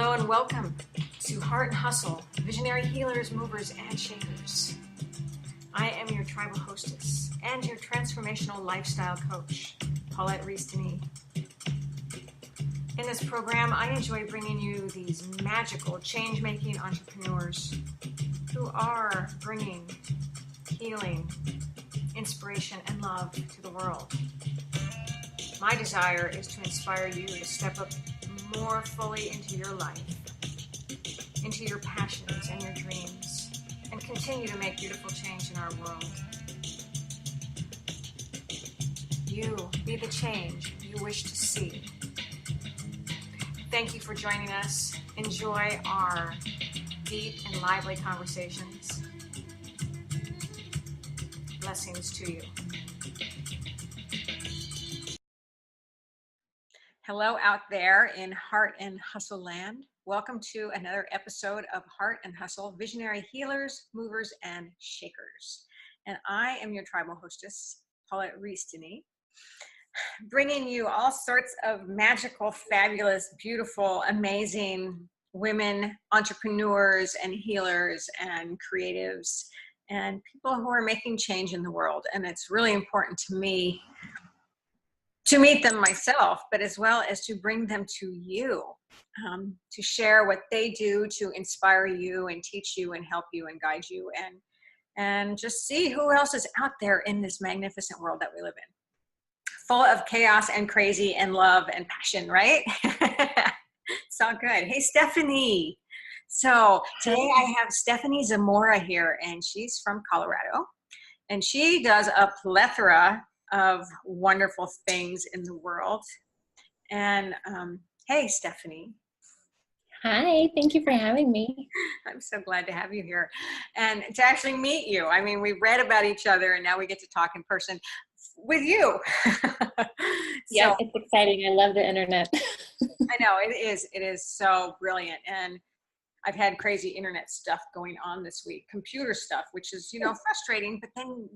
Hello and welcome to Heart and Hustle, Visionary Healers, Movers, and Shakers. I am your tribal hostess and your transformational lifestyle coach, Paulette Rees-Denis. In this program, I enjoy bringing you these magical change-making entrepreneurs who are bringing healing, inspiration, and love to the world. My desire is to inspire you to step up more fully into your life, into your passions and your dreams, and continue to make beautiful change in our world. You be the change you wish to see. Thank you for joining us. Enjoy our deep and lively conversations. Blessings to you. Hello out there in Heart and Hustle land. Welcome to another episode of Heart and Hustle, Visionary Healers, Movers, and Shakers. And I am your tribal hostess, Paulette Rees-Denis, bringing you all sorts of magical, fabulous, beautiful, amazing women, entrepreneurs and healers and creatives and people who are making change in the world. And it's really important to me to meet them myself, but as well as to bring them to you, to share what they do to inspire you and teach you and help you and guide you and just see who else is out there in this magnificent world that we live in. Full of chaos and crazy and love and passion, right? It's all good. Hey, Stephenie. So today I have Stephenie Zamora here, and she's from Colorado, and she does a plethora of wonderful things in the world. And hey, Stephenie. Hi, thank you for having me. I'm so glad to have you here and to actually meet you. I mean, we read about each other and now we get to talk in person with you. Yeah, it's exciting. I love the internet. I know, it is so brilliant. And I've had crazy internet stuff going on this week, computer stuff, which is, frustrating, but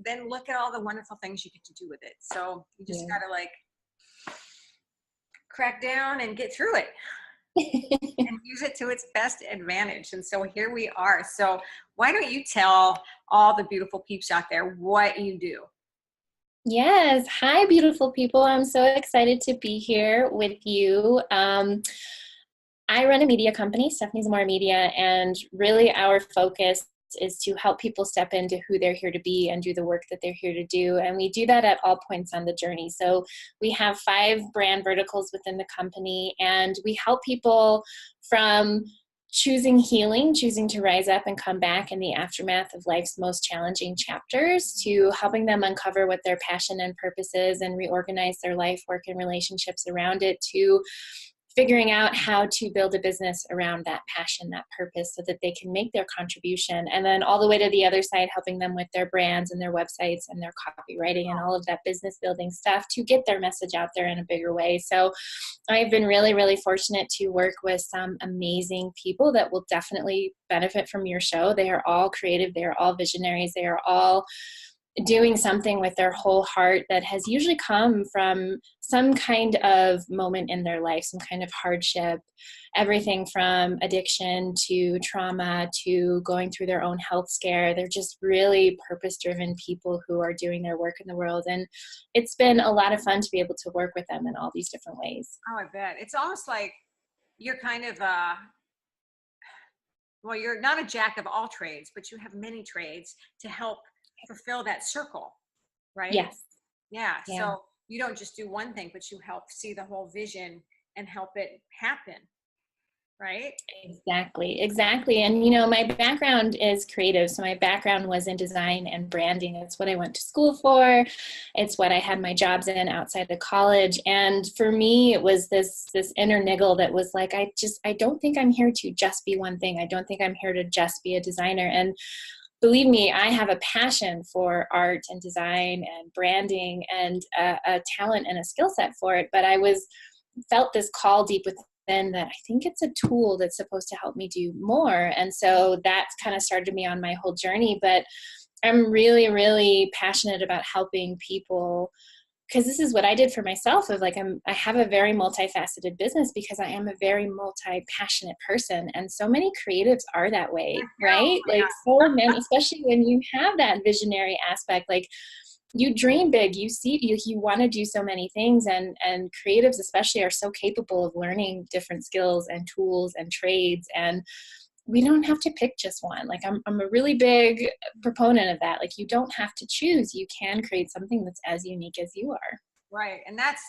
then look at all the wonderful things you get to do with it. So you just gotta crack down and get through it and use it to its best advantage. And so here we are. So why don't you tell all the beautiful peeps out there what you do? Yes. Hi, beautiful people. I'm so excited to be here with you. I run a media company, Stephenie Zamora Media, and really our focus is to help people step into who they're here to be and do the work that they're here to do. And we do that at all points on the journey. So we have 5 brand verticals within the company, and we help people from choosing healing, choosing to rise up and come back in the aftermath of life's most challenging chapters, to helping them uncover what their passion and purpose is and reorganize their life, work, and relationships around it, to figuring out how to build a business around that passion, that purpose, so that they can make their contribution. And then all the way to the other side, helping them with their brands and their websites and their copywriting and all of that business building stuff to get their message out there in a bigger way. So I've been really, really fortunate to work with some amazing people that will definitely benefit from your show. They are all creative. They are all visionaries. They are all doing something with their whole heart that has usually come from some kind of moment in their life, some kind of hardship, everything from addiction to trauma to going through their own health scare. They're just really purpose-driven people who are doing their work in the world. And it's been a lot of fun to be able to work with them in all these different ways. Oh, I bet. It's almost like you're kind of well, you're not a jack of all trades, but you have many trades to help fulfill that circle, right? Yes. Yeah. So you don't just do one thing, but you help see the whole vision and help it happen, right? Exactly. And, my background is creative. So my background was in design and branding. It's what I went to school for. It's what I had my jobs in outside of college. And for me, it was this inner niggle that was like, I don't think I'm here to just be one thing. I don't think I'm here to just be a designer. And believe me, I have a passion for art and design and branding and a talent and a skill set for it. But I felt this call deep within that I think it's a tool that's supposed to help me do more. And so that kind of started me on my whole journey. But I'm really, really passionate about helping people because this is what I did for myself of like, I have a very multifaceted business because I am a very multi-passionate person. And so many creatives are that way, right? Like so many, especially when you have that visionary aspect, like you dream big, you see, you want to do so many things, and creatives especially are so capable of learning different skills and tools and trades, and we don't have to pick just one. Like I'm a really big proponent of that. Like you don't have to choose. You can create something that's as unique as you are. Right. And that's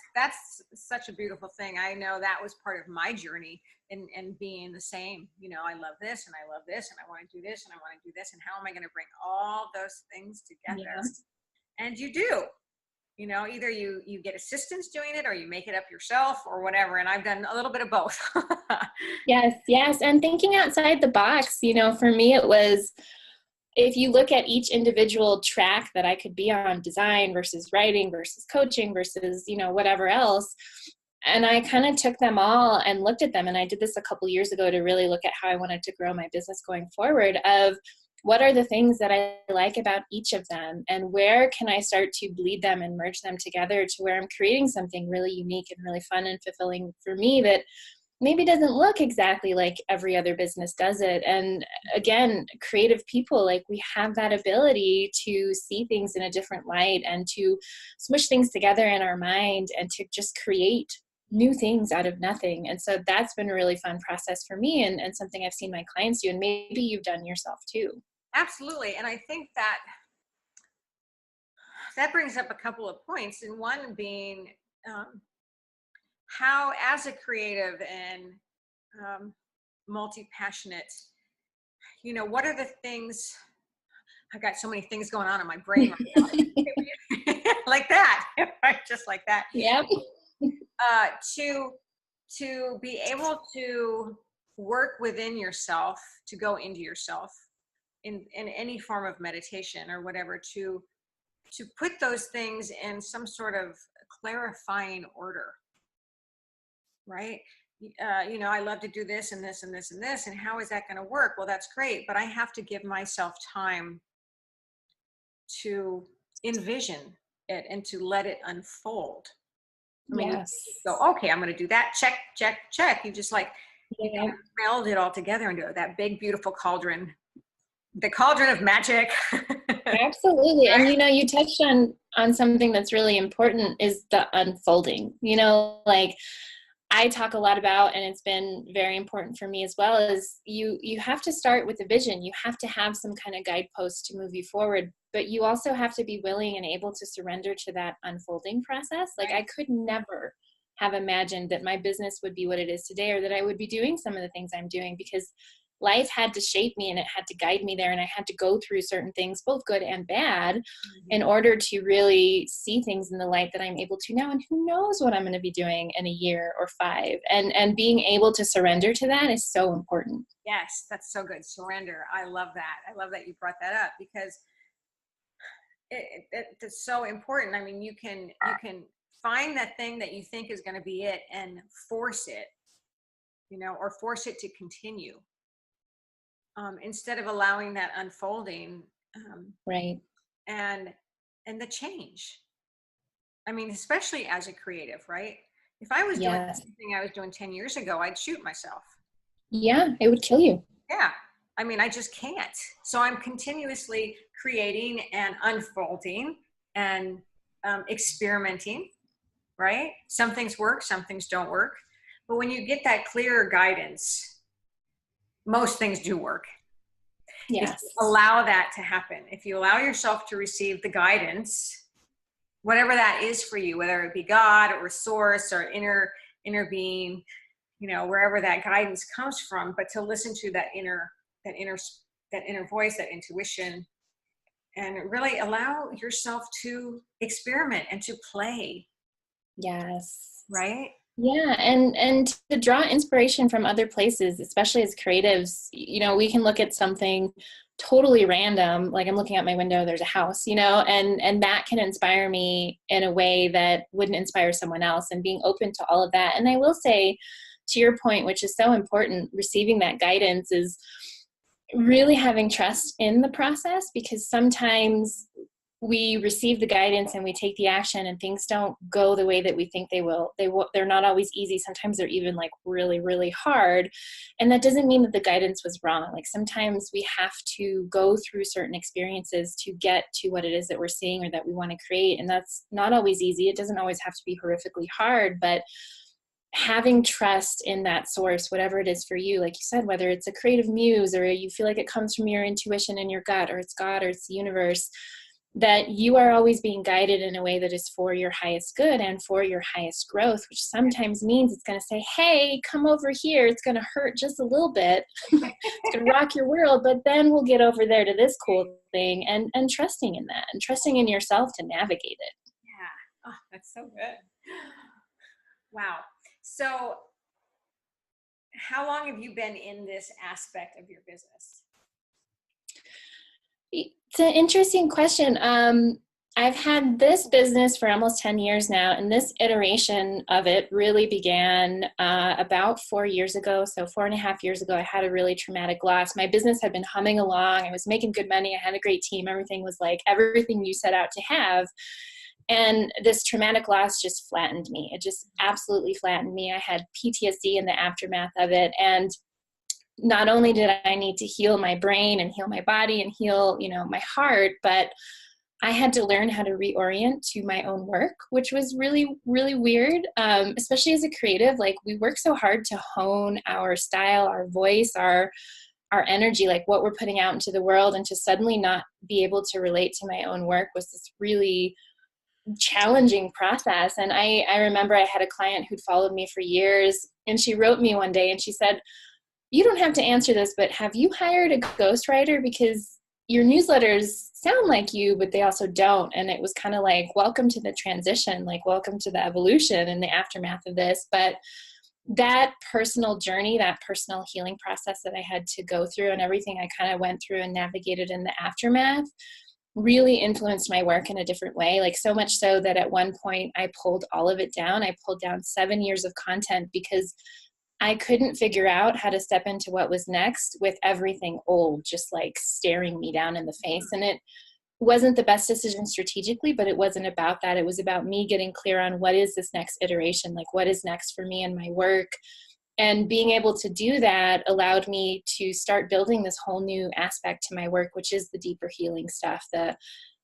such a beautiful thing. I know that was part of my journey in being the same. You know, I love this and I love this and I want to do this and I want to do this. And how am I going to bring all those things together? Yeah. And you do, you know, either you get assistance doing it or you make it up yourself or whatever. And I've done a little bit of both. Yes. And thinking outside the box, you know, for me, it was, if you look at each individual track that I could be on, design versus writing versus coaching versus, you know, whatever else. And I kind of took them all and looked at them. And I did this a couple years ago to really look at how I wanted to grow my business going forward, of what are the things that I like about each of them, and where can I start to bleed them and merge them together to where I'm creating something really unique and really fun and fulfilling for me that maybe doesn't look exactly like every other business does it. And again, creative people, like we have that ability to see things in a different light and to smush things together in our mind and to just create new things out of nothing. And so that's been a really fun process for me, and something I've seen my clients do, and maybe you've done yourself too. Absolutely. And I think that brings up a couple of points, and one being how, as a creative and multi-passionate, you know, what are the things, I've got so many things going on in my brain right now. Like that, right? Just like that. Yep. To be able to work within yourself, to go into yourself in any form of meditation or whatever, to put those things in some sort of clarifying order, right? You know, I love to do this and this and this and this, and how is that going to work? Well, that's great, but I have to give myself time to envision it and to let it unfold. I mean, Yes. you go, okay, I'm going to do that. Check, check, check. You just like, Yeah. meld it all together into that big, beautiful cauldron, the cauldron of magic. Absolutely. And you know, you touched on something that's really important, is the unfolding. You know, like I talk a lot about, and it's been very important for me as well, is you have to start with a vision. You have to have some kind of guideposts to move you forward, but you also have to be willing and able to surrender to that unfolding process. Like I could never have imagined that my business would be what it is today, or that I would be doing some of the things I'm doing, because life had to shape me and it had to guide me there. And I had to go through certain things, both good and bad, in order to really see things in the light that I'm able to now. And who knows what I'm going to be doing in a year or 5, and being able to surrender to that is so important. Yes, that's so good. Surrender. I love that. I love that you brought that up, because it's so important. I mean, you can find that thing that you think is going to be it and force it, you know, or force it to continue. Instead of allowing that unfolding, Right. and the change. I mean, especially as a creative, right? If I was doing something I was doing 10 years ago, I'd shoot myself. Yeah, it would kill you. Yeah. I mean, I just can't. So I'm continuously creating and unfolding and experimenting, right? Some things work, some things don't work. But when you get that clear guidance, most things do work. Yes. If you allow that to happen, if you allow yourself to receive the guidance, whatever that is for you, whether it be God or source or inner being, you know, wherever that guidance comes from, but to listen to that inner voice, that intuition, and really allow yourself to experiment and to play. Yes. Right? Yeah, and to draw inspiration from other places, especially as creatives, you know, we can look at something totally random, like I'm looking out my window, there's a house, you know, and that can inspire me in a way that wouldn't inspire someone else, and being open to all of that. And I will say, to your point, which is so important, receiving that guidance is really having trust in the process, because sometimes we receive the guidance and we take the action and things don't go the way that we think they will. They're not always easy. Sometimes they're even like really, really hard. And that doesn't mean that the guidance was wrong. Like sometimes we have to go through certain experiences to get to what it is that we're seeing or that we want to create. And that's not always easy. It doesn't always have to be horrifically hard, but having trust in that source, whatever it is for you, like you said, whether it's a creative muse or you feel like it comes from your intuition and your gut, or it's God or it's the universe, that you are always being guided in a way that is for your highest good and for your highest growth, which sometimes means it's going to say, hey, come over here. It's going to hurt just a little bit. It's going to rock your world, but then we'll get over there to this cool thing, and trusting in that and trusting in yourself to navigate it. Yeah. Oh, that's so good. Wow. So how long have you been in this aspect of your business? It's an interesting question. I've had this business for almost 10 years now, and this iteration of it really began about 4 years ago. So 4.5 years ago, I had a really traumatic loss. My business had been humming along. I was making good money. I had a great team. Everything was like everything you set out to have. And this traumatic loss just flattened me. It just absolutely flattened me. I had PTSD in the aftermath of it. And not only did I need to heal my brain and heal my body and heal, my heart, but I had to learn how to reorient to my own work, which was really, really weird. Especially as a creative, like we work so hard to hone our style, our voice, our energy, like what we're putting out into the world, and to suddenly not be able to relate to my own work was this really challenging process. And I remember I had a client who'd followed me for years, and she wrote me one day and she said, you don't have to answer this, but have you hired a ghostwriter? Because your newsletters sound like you, but they also don't. And it was kind of like, welcome to the transition, like welcome to the evolution and the aftermath of this. But that personal journey, that personal healing process that I had to go through, and everything I kind of went through and navigated in the aftermath, really influenced my work in a different way. Like so much so that at one point I pulled all of it down. I pulled down 7 years of content because I couldn't figure out how to step into what was next with everything old, just like staring me down in the face. And it wasn't the best decision strategically, but it wasn't about that. It was about me getting clear on what is this next iteration, like what is next for me and my work. And being able to do that allowed me to start building this whole new aspect to my work, which is the deeper healing stuff, the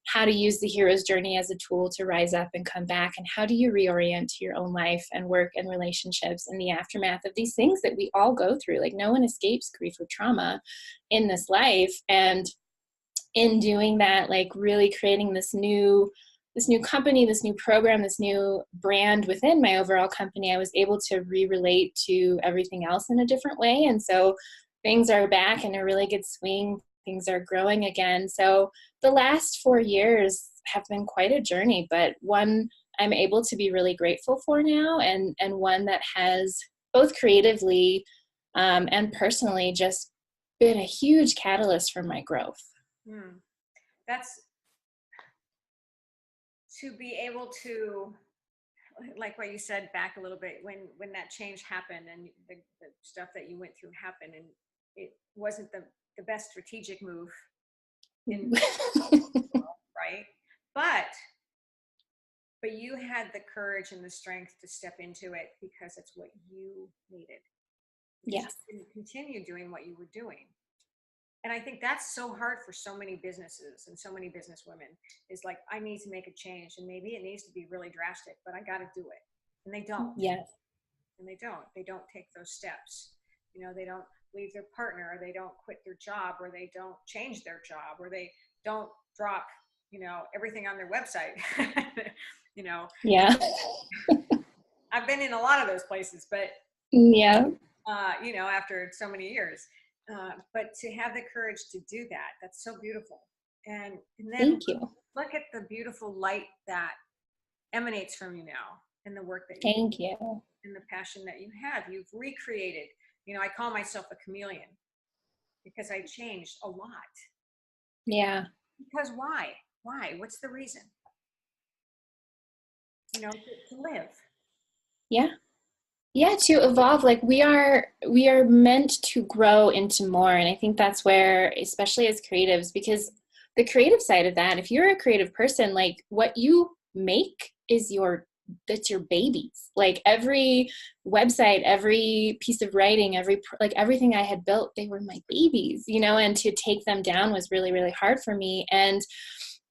how to use the hero's journey as a tool to rise up and come back, and how do you reorient to your own life and work and relationships in the aftermath of these things that we all go through. Like no one escapes grief or trauma in this life. And in doing that, like really creating this new company, this new program, this new brand within my overall company, I was able to re-relate to everything else in a different way. And so things are back in a really good swing. Things are growing again. So the last 4 years have been quite a journey, but one I'm able to be really grateful for now, and one that has both creatively and personally just been a huge catalyst for my growth. That's to be able to, like what you said back a little bit, when that change happened and the stuff that you went through happened, and it wasn't the best strategic move in right? But you had the courage and the strength to step into it because it's what you needed. Yes. And continue doing what you were doing. And I think that's so hard for so many businesses and so many business women, is like, I need to make a change, and maybe it needs to be really drastic, but I got to do it. And they don't. Yes. And they don't take those steps. They don't leave their partner, or they don't quit their job, or they don't change their job, or they don't drop, everything on their website. Yeah. I've been in a lot of those places, but yeah. After so many years, but to have the courage to do that, that's so beautiful. And then Thank you. Look at the beautiful light that emanates from you now, and the work that Thank you. And the passion that you have. You've recreated. I call myself a chameleon because I changed a lot. Yeah. Because why? What's the reason? To live. Yeah. Yeah, to evolve. Like we are meant to grow into more. And I think that's where, especially as creatives, because the creative side of that, if you're a creative person, like what you make is that's your babies. Like every website, every piece of writing, like everything I had built, they were my babies, and to take them down was really, really hard for me. And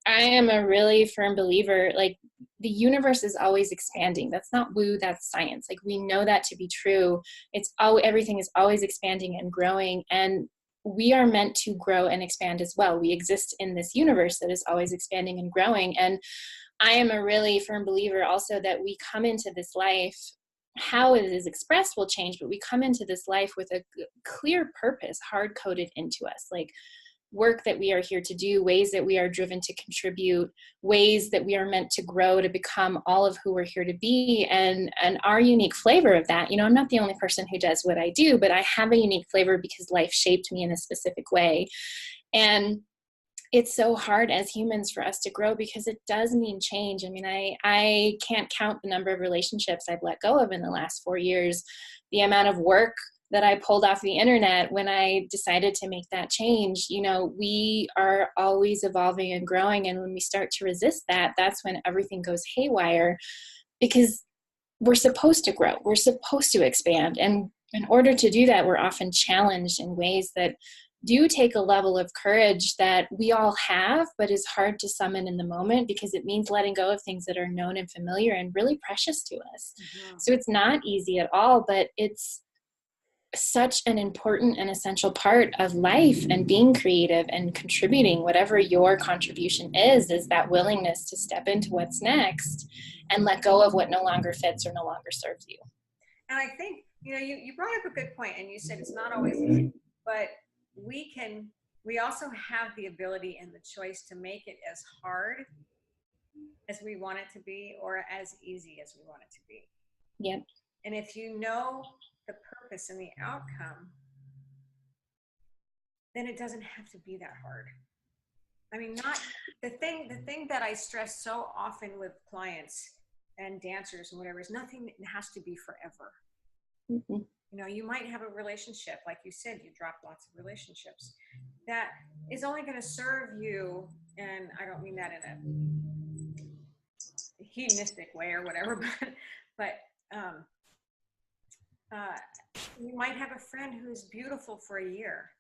I am a really firm believer, like the universe is always expanding. That's not woo, that's science. Like we know that to be true. Everything is always expanding and growing, and we are meant to grow and expand as well. We exist in this universe that is always expanding and growing. And I am a really firm believer also that we come into this life, how it is expressed will change, but we come into this life with a clear purpose hard-coded into us, like work that we are here to do, ways that we are driven to contribute, ways that we are meant to grow to become all of who we're here to be, and our unique flavor of that. I'm not the only person who does what I do, but I have a unique flavor because life shaped me in a specific way. And it's so hard as humans for us to grow because it does mean change. I mean, I can't count the number of relationships I've let go of in the last 4 years, the amount of work that I pulled off the internet when I decided to make that change. We are always evolving and growing. And when we start to resist that, that's when everything goes haywire, because we're supposed to grow. We're supposed to expand. And in order to do that, we're often challenged in ways that do take a level of courage that we all have, but is hard to summon in the moment because it means letting go of things that are known and familiar and really precious to us. Mm-hmm. So it's not easy at all, but it's such an important and essential part of life and being creative and contributing, whatever your contribution is that willingness to step into what's next and let go of what no longer fits or no longer serves you. And I think, you brought up a good point, and you said it's not always easy, but we also have the ability and the choice to make it as hard as we want it to be or as easy as we want it to be. Yep. And if you know the purpose and the outcome, then it doesn't have to be that hard. I mean, not the thing that I stress so often with clients and dancers and whatever is nothing has to be forever. Mm-hmm. You might have a relationship, like you said, you dropped lots of relationships that is only going to serve you. And I don't mean that in a hedonistic way or whatever, but you might have a friend who's beautiful for a year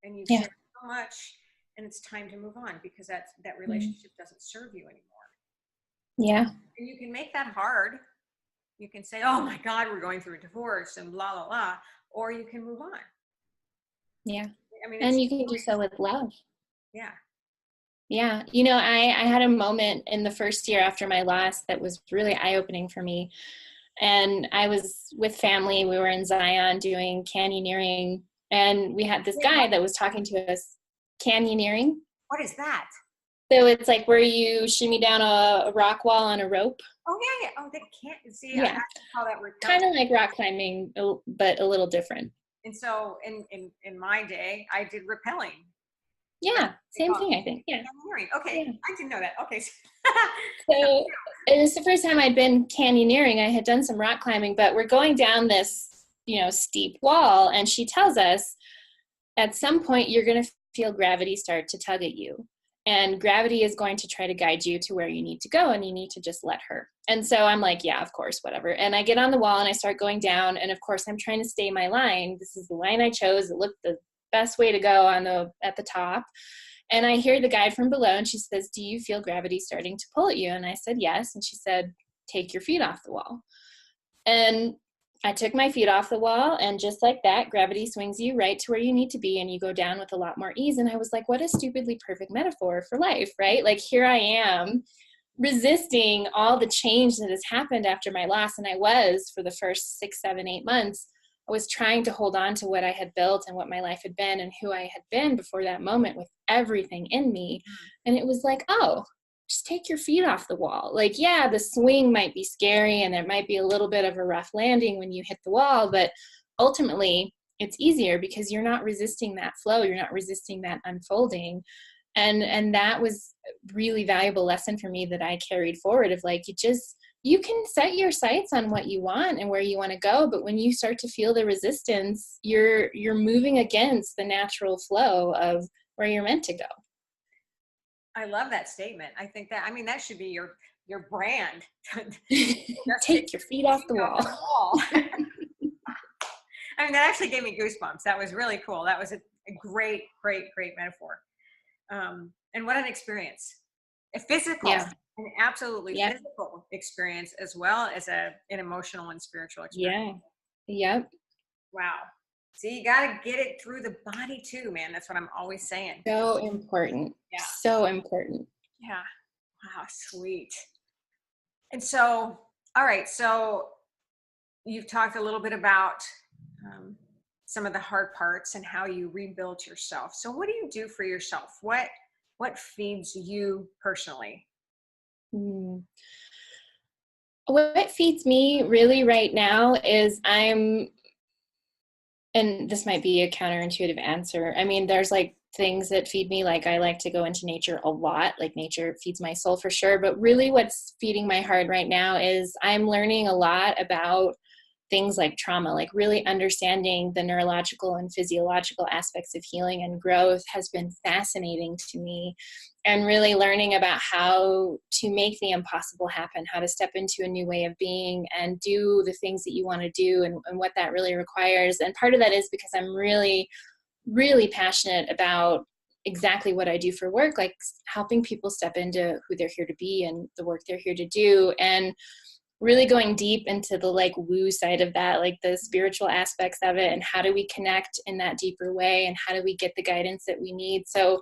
and you've shared so much and it's time to move on because that relationship doesn't serve you anymore. Yeah. And you can make that hard. You can say, oh my God, we're going through a divorce and blah, blah, blah, or you can move on. Yeah. I mean, and you can do so with love. Yeah. Yeah. I had a moment in the first year after my loss that was really eye-opening for me. And I was with family. We were in Zion doing canyoneering, and we had this guy that was talking to us. Canyoneering. What is that? So it's like where you shimmy down a rock wall on a rope. Oh yeah. Oh, they can't see. Yeah. How that works. Kind of like rock climbing, but a little different. And so in my day, I did rappelling. Yeah, same thing, I think. Yeah. Okay, yeah. I didn't know that. Okay. So it was the first time I'd been canyoneering. I had done some rock climbing, but we're going down this, steep wall, and she tells us at some point you're going to feel gravity start to tug at you. And gravity is going to try to guide you to where you need to go, and you need to just let her. And so I'm like, yeah, of course, whatever. And I get on the wall and I start going down. And of course, I'm trying to stay my line. This is the line I chose. It looked the best way to go at the top. And I hear the guide from below, and she says, do you feel gravity starting to pull at you? And I said, yes. And she said, take your feet off the wall. And I took my feet off the wall, and just like that, gravity swings you right to where you need to be, and you go down with a lot more ease. And I was like, what a stupidly perfect metaphor for life, right? Like, here I am resisting all the change that has happened after my loss. And I was, for the first 6, 7, 8 months, I was trying to hold on to what I had built and what my life had been and who I had been before that moment with everything in me. And it was like, oh, just take your feet off the wall. Like, yeah, the swing might be scary and it might be a little bit of a rough landing when you hit the wall, but ultimately it's easier because you're not resisting that flow. You're not resisting that unfolding. And that was a really valuable lesson for me that I carried forward of like, you can set your sights on what you want and where you want to go. But when you start to feel the resistance, you're moving against the natural flow of where you're meant to go. I love that statement. I think that, I mean, that should be your brand. Just take Take your feet off the your feet off wall. the wall. I mean, that actually gave me goosebumps. That was really cool. That was a great, great, great metaphor. And what an experience. A physical, Yeah. an absolutely Yep. physical experience, as well as an emotional and spiritual experience. Yeah. Yep. Wow. See, you got to get it through the body too, man. That's what I'm always saying. So important. Yeah. So important. Yeah. Wow. Sweet. And so, all right. So you've talked a little bit about some of the hard parts and how you rebuilt yourself. So what do you do for yourself? What feeds you personally? Mm. What feeds me really right now is and this might be a counterintuitive answer. I mean, there's like things that feed me, like I like to go into nature a lot, like nature feeds my soul for sure. But really what's feeding my heart right now is I'm learning a lot about things like trauma, like really understanding the neurological and physiological aspects of healing and growth has been fascinating to me. And really learning about how to make the impossible happen, how to step into a new way of being and do the things that you want to do, and what that really requires. And part of that is because I'm really, really passionate about exactly what I do for work, like helping people step into who they're here to be and the work they're here to do. And really going deep into the like woo side of that, like the spiritual aspects of it, and how do we connect in that deeper way, and how do we get the guidance that we need. So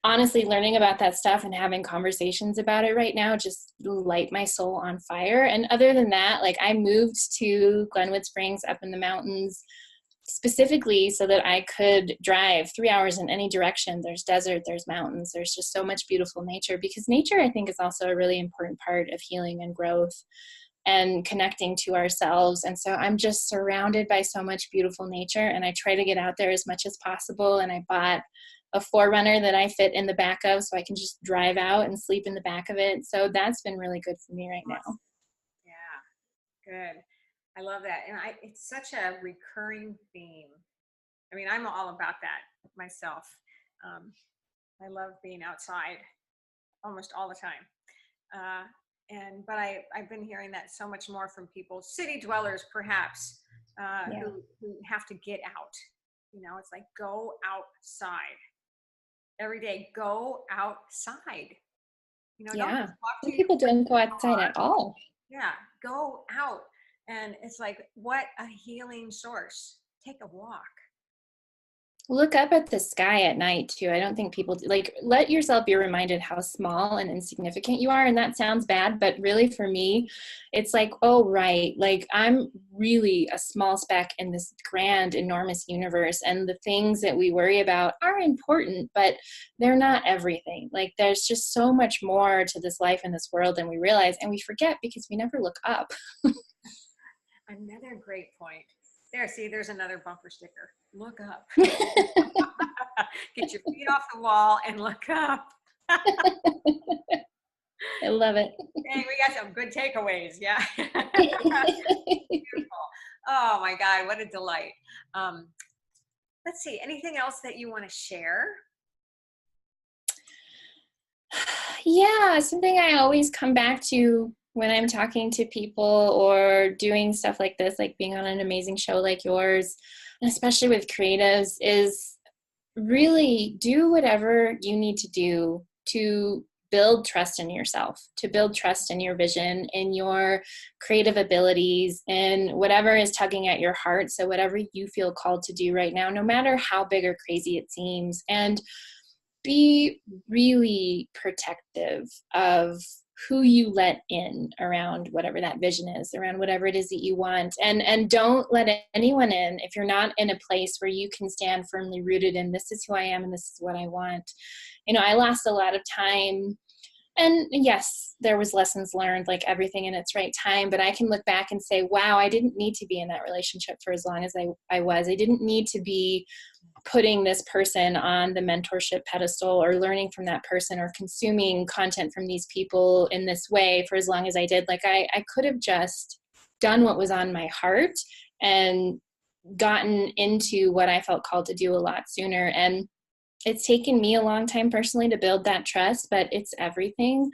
honestly, learning about that stuff and having conversations about it right now just light my soul on fire. And other than that, like I moved to Glenwood Springs up in the mountains specifically so that I could drive 3 hours in any direction. There's desert, there's mountains, there's just so much beautiful nature, because nature, I think, is also a really important part of healing and growth and connecting to ourselves. And so I'm just surrounded by so much beautiful nature, and I try to get out there as much as possible. And I bought a 4Runner that I fit in the back of so I can just drive out and sleep in the back of it. So that's been really good for me right now. Yeah, good. I love that. And it's such a recurring theme. I mean, I'm all about that myself. Um, I love being outside almost all the time. But I've been hearing that so much more from people, city dwellers perhaps, Yeah. who have to get out. You know, it's like, go outside every day. Go outside. You know, don't Yeah. just walk to Some your people don't go outside car. at all. Yeah, go out. And it's like, what a healing source. Take a walk. Look up at the sky at night too. I don't think people do. Like, let yourself be reminded how small and insignificant you are. And that sounds bad, but really for me, it's like, oh, right. Like I'm really a small speck in this grand, enormous universe. And the things that we worry about are important, but they're not everything. Like there's just so much more to this life in this world than we realize. And we forget because we never look up. Another great point. There, see, there's another bumper sticker. Look up. Get your feet off the wall and look up. I love it. Dang, we got some good takeaways. Yeah. Beautiful. Oh my God, what a delight. Let's see, anything else that you want to share? Yeah, something I always come back to when I'm talking to people or doing stuff like this, like being on an amazing show like yours, and especially with creatives, is really do whatever you need to do to build trust in yourself, to build trust in your vision, in your creative abilities, and whatever is tugging at your heart. So whatever you feel called to do right now, no matter how big or crazy it seems, and be really protective of who you let in around whatever that vision is, around whatever it is that you want. And don't let anyone in if you're not in a place where you can stand firmly rooted in this is who I am and this is what I want. You know, I lost a lot of time. And yes, there was lessons learned, like everything in its right time. But I can look back and say, wow, I didn't need to be in that relationship for as long as I was. I didn't need to be putting this person on the mentorship pedestal or learning from that person or consuming content from these people in this way for as long as I did. Like I could have just done what was on my heart and gotten into what I felt called to do a lot sooner. And it's taken me a long time personally to build that trust, but it's everything.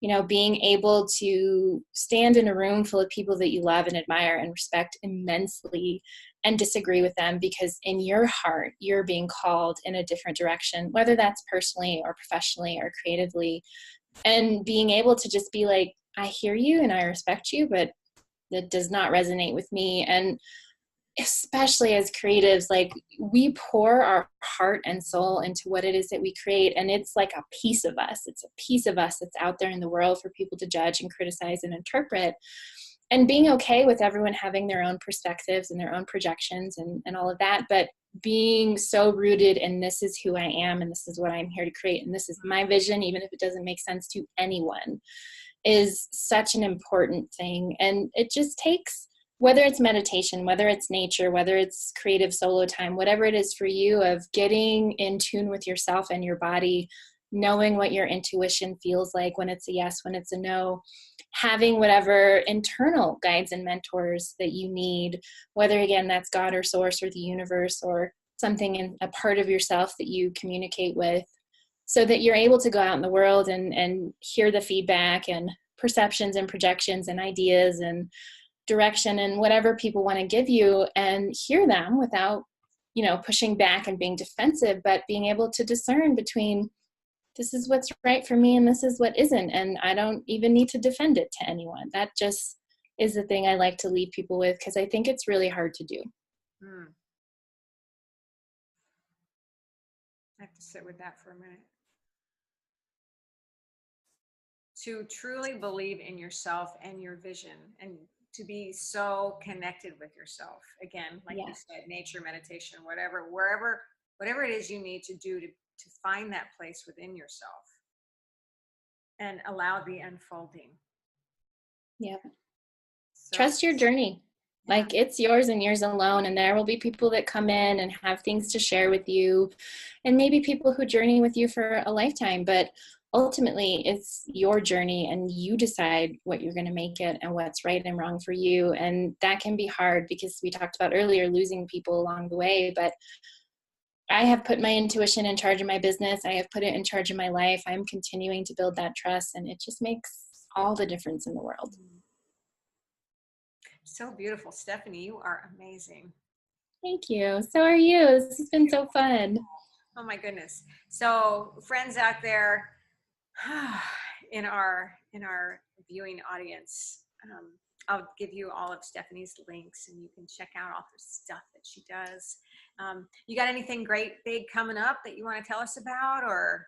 You know, being able to stand in a room full of people that you love and admire and respect immensely and disagree with them because in your heart, you're being called in a different direction, whether that's personally or professionally or creatively. And being able to just be like, I hear you and I respect you, but that does not resonate with me. And especially as creatives, like we pour our heart and soul into what it is that we create, and it's like a piece of us. It's a piece of us that's out there in the world for people to judge and criticize and interpret. And being okay with everyone having their own perspectives and their own projections and all of that, but being so rooted in this is who I am and this is what I'm here to create and this is my vision, even if it doesn't make sense to anyone, is such an important thing. And it just takes, whether it's meditation, whether it's nature, whether it's creative solo time, whatever it is for you, of getting in tune with yourself and your body, knowing what your intuition feels like when it's a yes, when it's a no, having whatever internal guides and mentors that you need, whether again that's God or source or the universe or something in a part of yourself that you communicate with, so that you're able to go out in the world and hear the feedback and perceptions and projections and ideas and direction and whatever people want to give you, and hear them without, pushing back and being defensive, but being able to discern between this is what's right for me and this is what isn't. And I don't even need to defend it to anyone. That just is the thing I like to leave people with, because I think it's really hard to do. I have to sit with that for a minute. To truly believe in yourself and your vision, and to be so connected with yourself. Again, like you said, nature, meditation, whatever it is you need to do to find that place within yourself and allow the unfolding. Yeah. So, trust your journey. Yeah. Like it's yours and yours alone. And there will be people that come in and have things to share with you, and maybe people who journey with you for a lifetime, but ultimately it's your journey and you decide what you're going to make it and what's right and wrong for you. And that can be hard because we talked about earlier losing people along the way, but I have put my intuition in charge of my business. I have put it in charge of my life. I'm continuing to build that trust, and it just makes all the difference in the world. So beautiful. Stephenie, you are amazing. Thank you. So are you. This has been so fun. Oh my goodness. So friends out there in our viewing audience, I'll give you all of Stephenie's links and you can check out all the stuff that she does. You got anything great big coming up that you want to tell us about, or?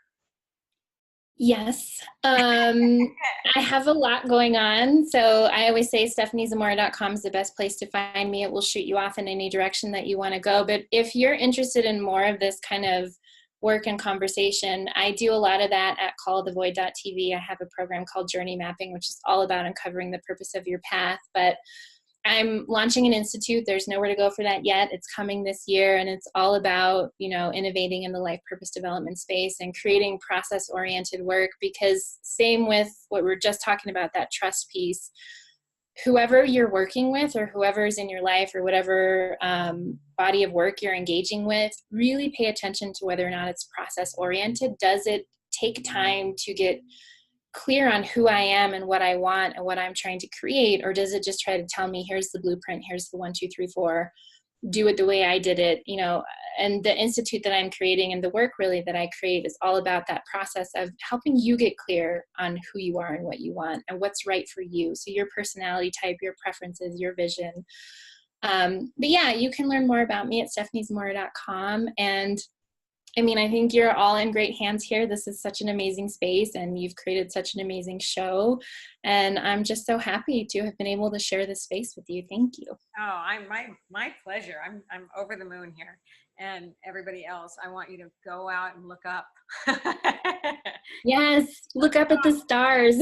Yes. I have a lot going on. So I always say stepheniezamora.com is the best place to find me. It will shoot you off in any direction that you want to go. But if you're interested in more of this kind of work and conversation, I do a lot of that at callthevoid.tv. I have a program called Journey Mapping, which is all about uncovering the purpose of your path. But I'm launching an institute. There's nowhere to go for that yet. It's coming this year, and it's all about, innovating in the life purpose development space and creating process-oriented work, because same with what we're just talking about, that trust piece, whoever you're working with or whoever's in your life or whatever body of work you're engaging with, really pay attention to whether or not it's process-oriented. Does it take time to get clear on who I am and what I want and what I'm trying to create, or does it just try to tell me, here's the blueprint, here's the 1, 2, 3, 4, do it the way I did it, and the institute that I'm creating and the work really that I create is all about that process of helping you get clear on who you are and what you want and what's right for you. So your personality type, your preferences, your vision. But yeah, you can learn more about me at stepheniezamora.com. And I think you're all in great hands here. This is such an amazing space, and you've created such an amazing show. And I'm just so happy to have been able to share this space with you. Thank you. Oh, my pleasure. I'm over the moon here. And everybody else, I want you to go out and look up. Yes, look up at the stars.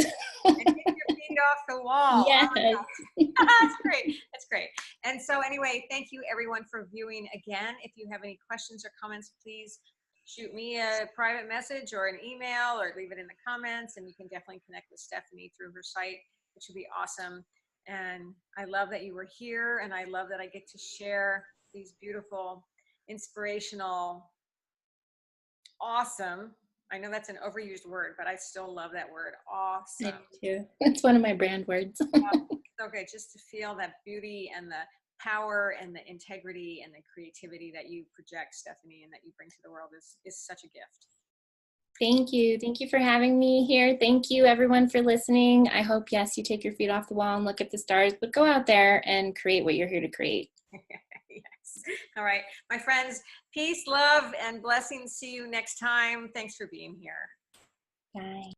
And get your feet off the wall. Yes. That's great. That's great. And so anyway, thank you everyone for viewing again. If you have any questions or comments, please shoot me a private message or an email or leave it in the comments, and you can definitely connect with Stephenie through her site, which would be awesome. And I love that you were here, and I love that I get to share these beautiful, inspirational Awesome. I know that's an overused word, but I still love that word. I Awesome. do too. It's one of my brand words. Okay, just to feel that beauty and the power and the integrity and the creativity that you project, Stephenie, and that you bring to the world is such a gift. Thank you. Thank you for having me here. Thank you everyone for listening. I hope, yes, you take your feet off the wall and look at the stars, but go out there and create what you're here to create. Yes. All right. My friends, peace, love, and blessings. See you next time. Thanks for being here. Bye.